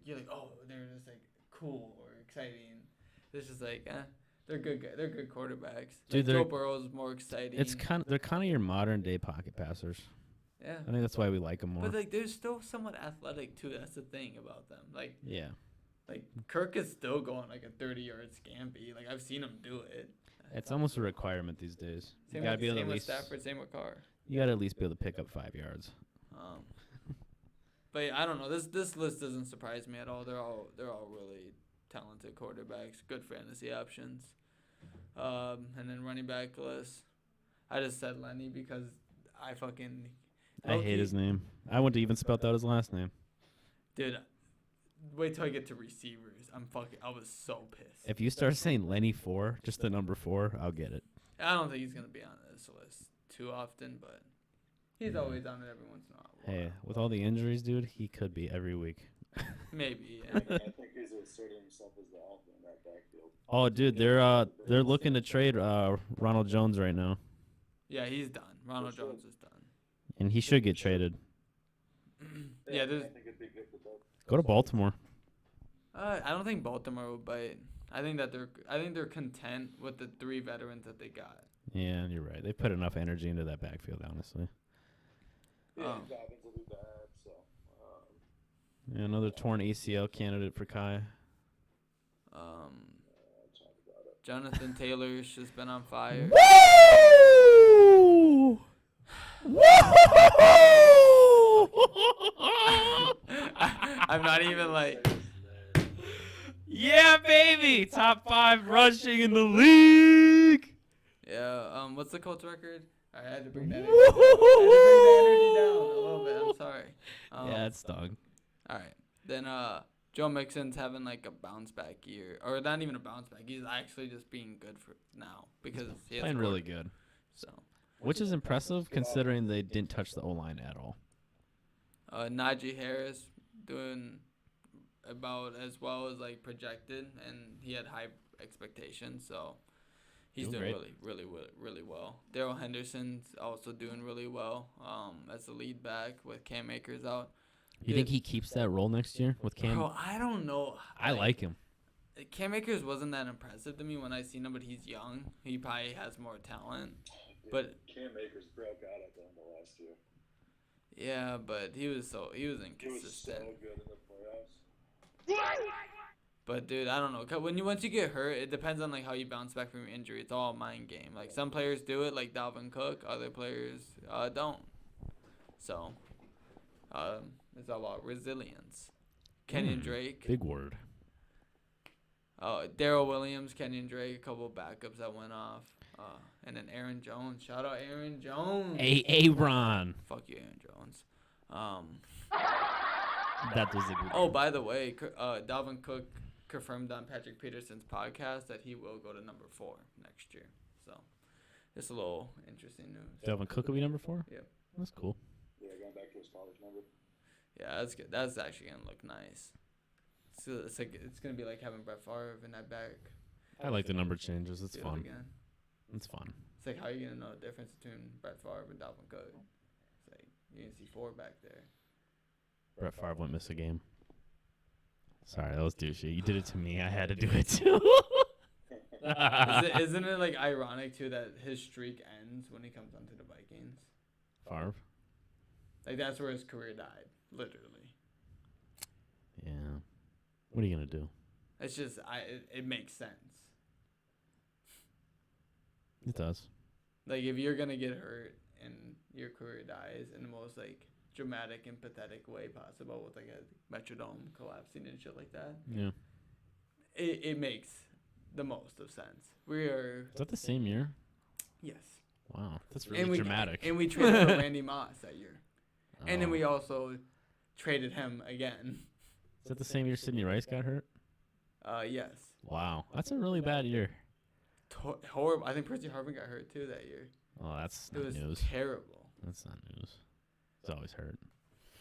you're like, oh, they're just like cool or exciting. It's just like they're good guys. They're good quarterbacks. Dude, Joe Burrow's more exciting. They're kind of your modern day pocket passers. Yeah. I think that's why we like them more. But like they're still somewhat athletic too. That's the thing about them. Like yeah. Like Kirk is still going like a 30-yard scampi. Like I've seen him do it. It's almost a requirement these days. Same with Stafford. Same with Carr. You gotta at least be able to pick up 5 yards. But I don't know. This list doesn't surprise me at all. They're all really talented quarterbacks, good fantasy options. And then running back list. I just said Lenny because I hate his name. I wouldn't even spelled out his last name. Dude, wait till I get to receivers. I was so pissed. If you start saying Lenny 4, just the number 4, I'll get it. I don't think he's gonna be on this list too often, but he's always on it every once in a while. Hey, with all the injuries, dude, he could be every week. Maybe. Yeah. I think he's asserting himself as the alpha in that backfield. Oh, dude, they're looking to trade Ronald Jones right now. Yeah, he's done. Ronald Jones is done. And he should get traded. Yeah, I think it'd be good for both. Go to Baltimore. I don't think Baltimore will bite. I think they're content with the 3 veterans that they got. Yeah, you're right. They put enough energy into that backfield, honestly. Yeah, Dobbins will be bad, so. Yeah, another torn ACL candidate for Kai. Jonathan Taylor's just been on fire. Woo! Woo! I'm not even like. Yeah, baby! Top 5 rushing in the league! Yeah, what's the Colts record? I had to bring that Woo! I had to bring the energy down a little bit. I'm sorry. Yeah, it stung. All right. Then Joe Mixon's having like a bounce back year. Or not even a bounce back. He's actually just being good for now because he has Playing really good. So, which is impressive considering they didn't touch the O-line at all. Najee Harris doing about as well as like projected, and he had high expectations, so He's Doing doing great. really well. Daryl Henderson's also doing really well as the lead back with Cam Akers out. You think he keeps that role next year with Cam? Bro, I don't know. I like him. Cam Akers wasn't that impressive to me when I seen him, but he's young. He probably has more talent. But Cam Akers broke out at the end of last year. yeah, but he was inconsistent. He was so good in the playoffs. But dude, I don't know. 'Cause once you get hurt, it depends on like how you bounce back from your injury. It's all a mind game. Like some players do it, like Dalvin Cook. Other players don't. So, it's all about resilience. Kenyon Drake. Big word. Daryl Williams, Kenyon Drake, a couple of backups that went off. And then Aaron Jones. Shout out Aaron Jones. Aaron. Fuck you, Aaron Jones. That was a good Oh, by the way, Dalvin Cook confirmed on Patrick Peterson's podcast that he will go to number 4 next year. So, just a little interesting news. Dalvin Cook will be number 4? Yep. That's cool. Yeah, going back to his college number. Yeah, that's good. That's actually gonna look nice. So it's gonna be like having Brett Favre in that back. I like the number changes. It's Do it fun. again. It's fun. It's like how are you gonna know the difference between Brett Favre and Dalvin Cook? It's like you can see 4 back there. Brett Favre won't miss a game. Sorry, that was douchey. You did it to me. I had to do it too. Isn't it like ironic too that his streak ends when he comes onto the Vikings? Favre? Like that's where his career died, literally. Yeah. What are you going to do? It's just it makes sense. It does. Like if you're gonna get hurt and your career dies in the most like dramatic and pathetic way possible with like a Metrodome collapsing and shit like that, Yeah. it makes the most of sense. We are Is that the same year? yes, Wow. That's really dramatic. and we traded for Randy Moss that year, and then Oh. we also traded him again. Is that the same year Sidney Rice got hurt? Yes, Wow. That's a really bad year. horrible. I think Percy Harvin got hurt too that year. Oh, that's It not was news. terrible. That's not news. He's always hurt.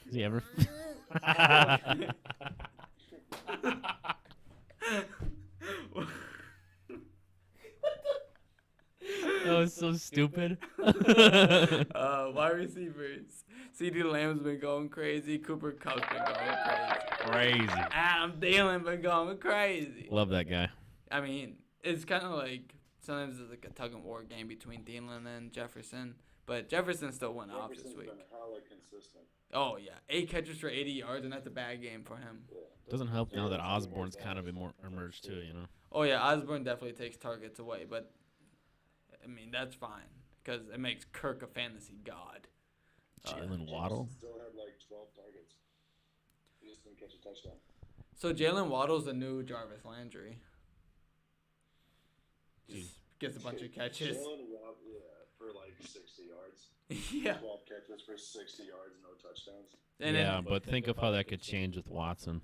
Has he ever? That was so stupid. Wide receivers. CD Lamb's been going crazy. Cooper Kupp's been going crazy. Crazy. Adam Thielen been going crazy. Love that guy. I mean, it's kind of like sometimes it's like a tug and war game between Thielen and Jefferson, but Jefferson still went off this week. Been hella consistent. Oh yeah, 8 catches for 80 yards, and that's a bad game for him. Doesn't help now that Osborne's kind of emerged too, you know. Oh yeah, Osborne definitely takes targets away, but I mean that's fine because it makes Kirk a fantasy god. Jalen Waddle. Still had like 12 targets. He just didn't catch a touchdown. So Jalen Waddle's the new Jarvis Landry. Just gets a bunch of catches. Jalen Waddle, yeah, for like 60 yards. Yeah. 12 catches for 60 yards, no touchdowns. And Yeah, then, but think of how that could change with Watson.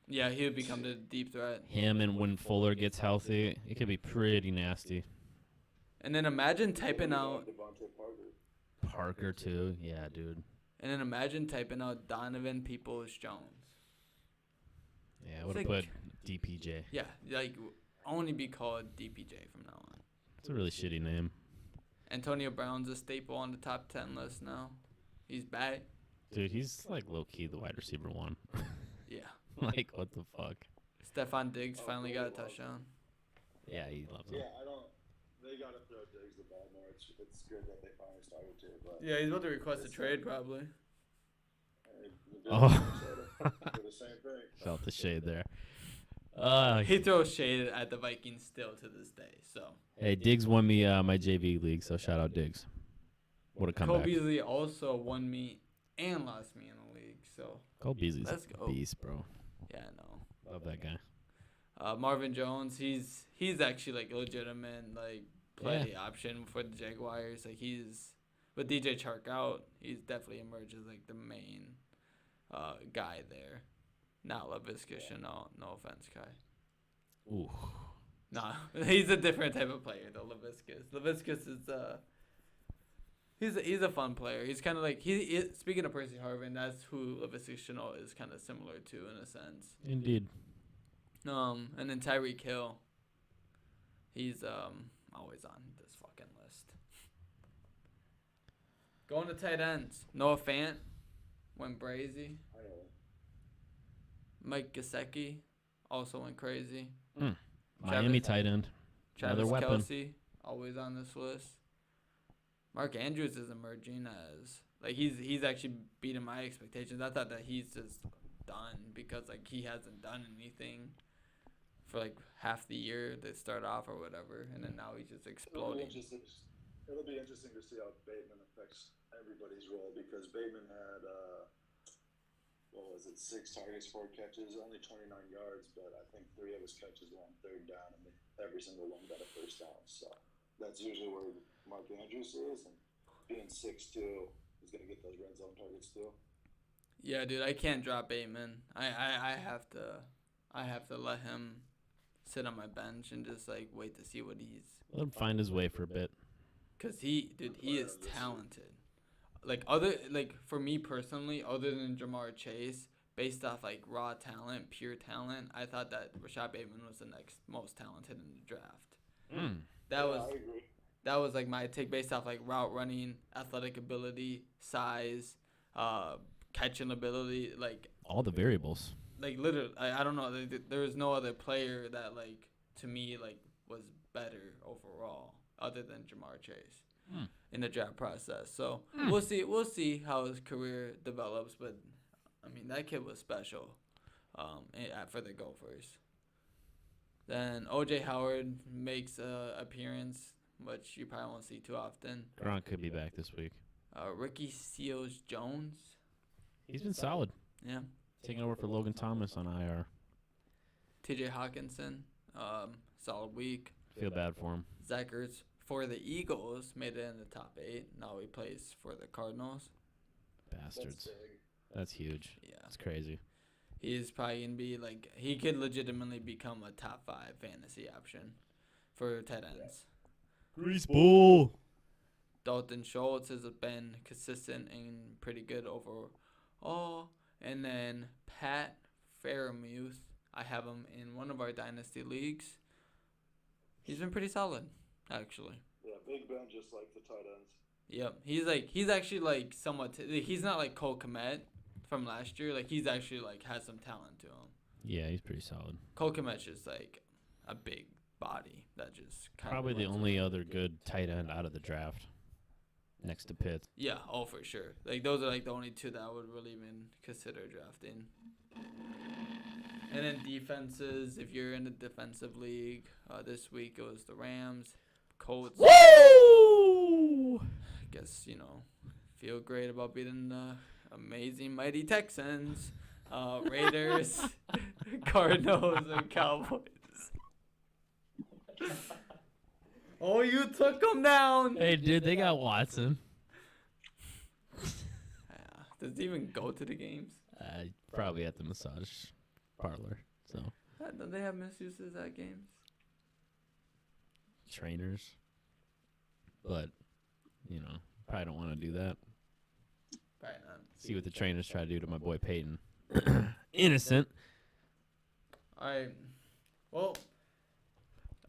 yeah, he would become the deep threat. Him and when Fuller gets healthy, it could be pretty nasty. And then imagine typing out. Devontae Parker. Parker too. Yeah, dude. And then imagine typing out Donovan Peoples-Jones. Yeah, I It's would have like- put DPJ. Yeah, like only be called DPJ from now on. It's a really shitty name. Antonio Brown's a staple on the top 10 list now. He's back. Dude, he's like low key the wide receiver 1. Yeah. Like what the fuck? Stephon Diggs finally got a touchdown. Yeah, he loves him. Yeah, I don't. They gotta throw Diggs the ball more. It's good that they finally started to, but Yeah, he's about to request a trade probably. Oh. For the same thing. Felt the shade there. He throws shade at the Vikings still to this day. So Hey, Diggs won me my JV league, so shout out Diggs. What a Cole comeback. Beasley also won me and lost me in the league. So Cole Beasley's Let's a go. beast, bro. yeah, I know. Love that guy. Marvin Jones, he's actually like a legitimate like play option for the Jaguars. Like he's with DJ Chark out, he's definitely emerged as like the main guy there. Not LaVisca Chenault, no offense, Kai. Ooh. Nah, he's a different type of player though. LaViscus is he's a fun player. He's kind of like speaking of Percy Harvin, that's who LaVisca Chenault is kind of similar to in a sense. Indeed. And then Tyreek Hill. He's always on this fucking list. Going to tight ends. Noah Fant went crazy. I know. Mike Gesicki also went crazy. Miami tight end. Travis Another weapon. Kelce, always on this list. Mark Andrews is emerging as like he's actually beating my expectations. I thought that he's just done because like he hasn't done anything for like half the year to start off or whatever, and then now he's just exploding. It'll be interesting to see how Bateman affects everybody's role because Bateman had 6 targets, 4 catches, only 29 yards, but I think 3 of his catches were on 3rd down, and every single one got a 1st down. So that's usually where Mark Andrews is, and being 6'2", he's gonna get those red zone targets too. Yeah, dude, I can't drop Bateman. I have to let him sit on my bench and just like wait to see what he's. Let him find his way for a bit. Cause he is talented. For me personally, other than Jamar Chase, based off like raw talent, pure talent, I thought that Rashad Bateman was the next most talented in the draft. That was like my take based off like route running, athletic ability, size, catching ability, like all the variables. Like literally, I don't know. There was no other player that like to me like was better overall other than Jamar Chase in the draft process. So we'll see how his career develops. But I mean that kid was special for the Gophers. Then O.J. Howard makes an appearance, which you probably won't see too often. Gronk could be back this week. Ricky Seals-Jones. He's been solid. Yeah. Taking over for Logan Thomas on IR. T.J. Hawkinson, solid week. Feel bad for him. Zach Ertz for the Eagles made it in the top 8. Now he plays for the Cardinals. Bastards. That's huge. Yeah. That's crazy. He's probably going to be like, he could legitimately become a top 5 fantasy option for tight ends. Grease Bull. Dalton Schultz has been consistent and pretty good overall. And then Pat Freiermuth, I have him in one of our dynasty leagues. He's been pretty solid, actually. Yeah, Big Ben just like the tight ends. Yep, he's actually like somewhat. He's not like Cole Kmet from last year. Like he's actually like has some talent to him. Yeah, he's pretty solid. Cole Kmet's just like a big body that just kind probably of the only other good tight end out of the draft. Next to Pitts. Yeah, for sure. Like those are like the only 2 that I would really even consider drafting. And then defenses, if you're in a defensive league, this week it was the Rams, Colts. Woo! I guess, feel great about beating the amazing mighty Texans, Raiders, Cardinals, and Cowboys. Oh, you took them down. Hey, dude, they got Watson. Does he even go to the games? Probably at the massage parlor. So. Don't they have misuses at games? Trainers. But, probably don't want to do that. Probably not. See what the trainers try to do to my boy Peyton. Innocent. All right. Well,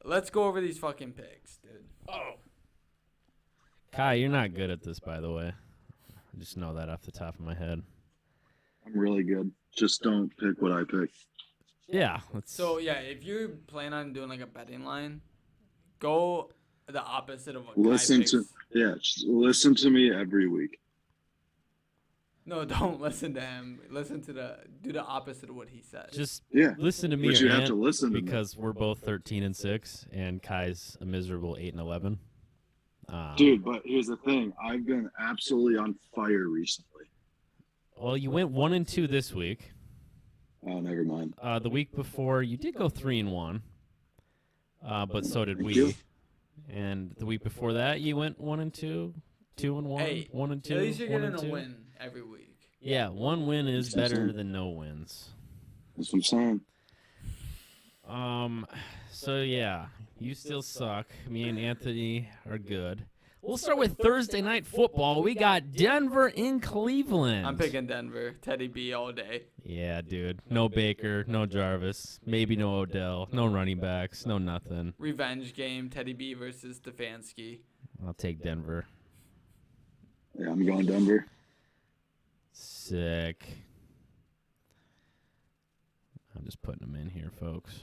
let's go over these fucking picks, dude. Oh. Kai, you're not good at this, by the way. I just know that off the top of my head. I'm really good. Just don't pick what I pick. Yeah. So, yeah, if you're planning on doing like a betting line, go the opposite of what Listen Kai picks. just listen to me every week. No, don't listen to him. Do the opposite of what he says. Just listen to me. But you have to listen to because we're both 13-6 and Kai's a miserable 8-11. Dude, but here's the thing. I've been absolutely on fire recently. Well, you went 1-2 this week. Oh, never mind. The week before, you did go 3-1. But so did Thank we. you. And the week before that, you went 1-2, 2-1, Hey, 1-2. at least you're getting 1-2. a win every week. Yeah, one win is better than no wins. That's what I'm saying. So yeah, you still suck. Me and Anthony are good. We'll start with Thursday night football. We got Denver in Cleveland. I'm picking Denver. Teddy B all day. Yeah, dude. No Baker, no Jarvis, maybe no Odell, no running backs, no nothing. Revenge game. Teddy B versus Stefanski. I'll take Denver. Yeah, I'm going Denver. Sick. I'm just putting them in here, folks.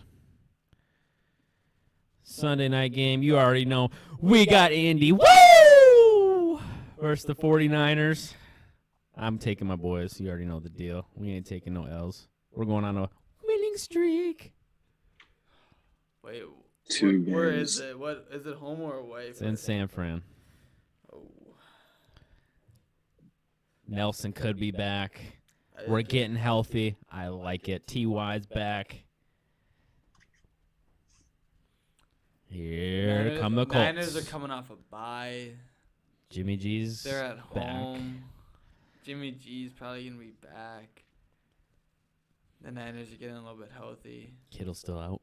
Sunday night game, you already know. We got Indy. Woo! Versus the 49ers. I'm taking my boys. You already know the deal. We ain't taking no L's. We're going on a winning streak. Wait, Two where games. is it? What is it? Home or away? It's in San Fran. Oh. Nelson could be back. We're getting healthy. I like it. T.Y.'s back. Here come the Colts. Niners are coming off a bye. Jimmy G's They're at back. home. Jimmy G's probably going to be back. The Niners are getting a little bit healthy. Kittle's still out.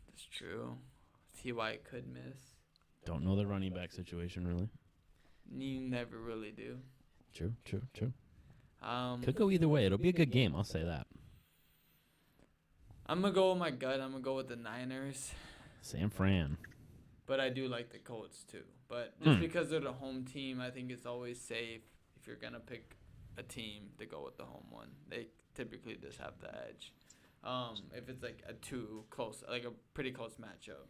That's true. T.Y. could miss. Don't know the running back situation, really. You never really do. True. Um, Could go either way. It'll be a good game. I'll say that. I'm going to go with my gut. I'm going to go with the Niners. San Fran. But I do like the Colts too. But just because they're the home team, I think it's always safe if you're going to pick a team to go with the home one. They typically just have the edge. If it's like a pretty close matchup.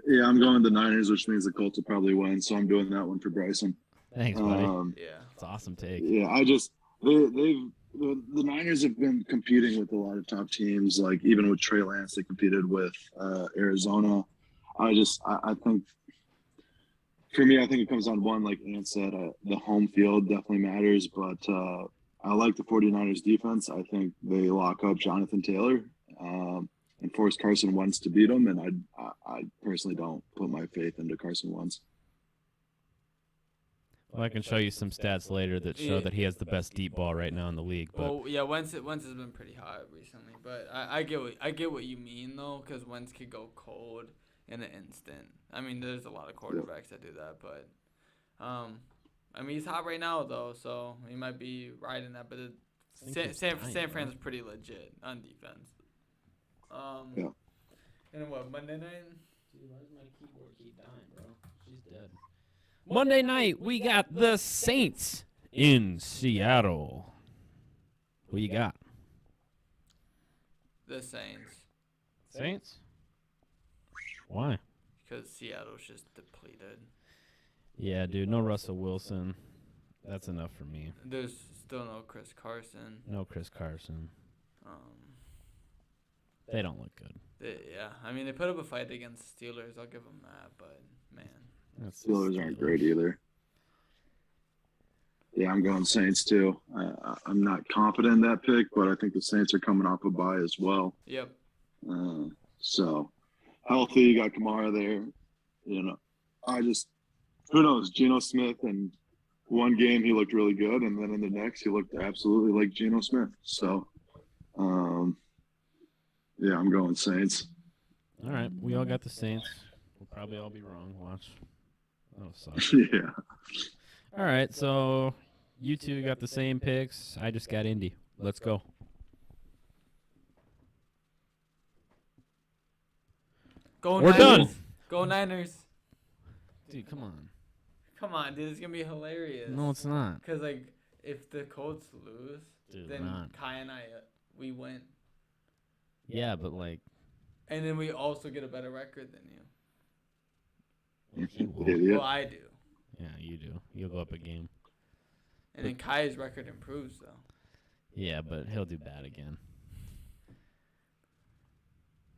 Yeah, I'm going the Niners, which means the Colts will probably win. So I'm doing that one for Bryson. Thanks, buddy. Yeah. It's an awesome take. Yeah, the Niners have been competing with a lot of top teams. Like even with Trey Lance, they competed with Arizona. I think for me, I think it comes on one, like Ant said, the home field definitely matters. But I like the 49ers defense. I think they lock up Jonathan Taylor and force Carson Wentz to beat him. And I personally don't put my faith into Carson Wentz. Well, I can show you some stats later that show that he has the best deep ball right now in the league. But Well, yeah, Wentz has been pretty hot recently, but I get what you mean though, because Wentz could go cold in an instant. I mean, there's a lot of quarterbacks that do that, but I mean he's hot right now though, so he might be riding that. But San Fran's pretty legit on defense. Yeah. And what, Monday night? Dude, why does my keyboard keep dying, bro? She's dead. Monday night, we got the Saints in Seattle. Who you got? The Saints, Saints? Why? because Seattle's just depleted. Yeah, dude, no Russell Wilson. That's enough for me. There's still no Chris Carson. No Chris Carson. Um, They don't look good. yeah, I mean they put up a fight against the Steelers. I'll give them that, but man. That's the Steelers aren't great either. Yeah, I'm going Saints too. I'm not confident in that pick, but I think the Saints are coming off a bye as well. Yep. So healthy, you got Kamara there. You know, who knows? Geno Smith, and one game he looked really good, and then in the next he looked absolutely like Geno Smith. So, yeah, I'm going Saints. All right, we all got the Saints. We'll probably all be wrong. Watch. Oh, suck. Yeah. All right, so you two got the same picks. I just got Indy. Let's go. Go We're Niners. done. Go Niners. Dude, come on. Come on, dude. It's going to be hilarious. No, it's not. Because, like, if the Colts lose, Dude, then not. Kai and I, we win. Yeah, but like. And then we also get a better record than you. He won't. Idiot. Well, I do. Yeah, you do. You'll go up a game. And then Kai's record improves, though. Yeah, but he'll do bad again.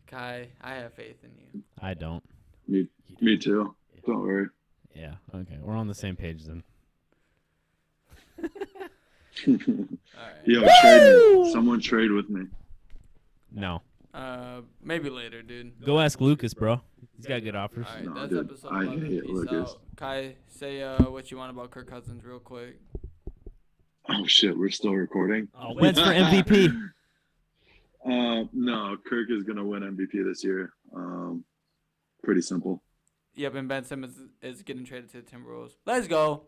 Kai, I have faith in you. I don't. Me too. Don't worry. Yeah, okay. We're on the same page then. All right. Yo, trade me. Someone trade with me. No. Maybe later, dude. Go ask Lucas, bro. He's got good offers. All right, No, that's dude, episode I 11. hate Peace Lucas. out. Kai, say what you want about Kirk Cousins real quick. Oh shit, we're still recording. Oh, Wentz for MVP. No, Kirk is gonna win MVP this year. Pretty simple. Yep, and Ben Simmons is getting traded to the Timberwolves. Let's go.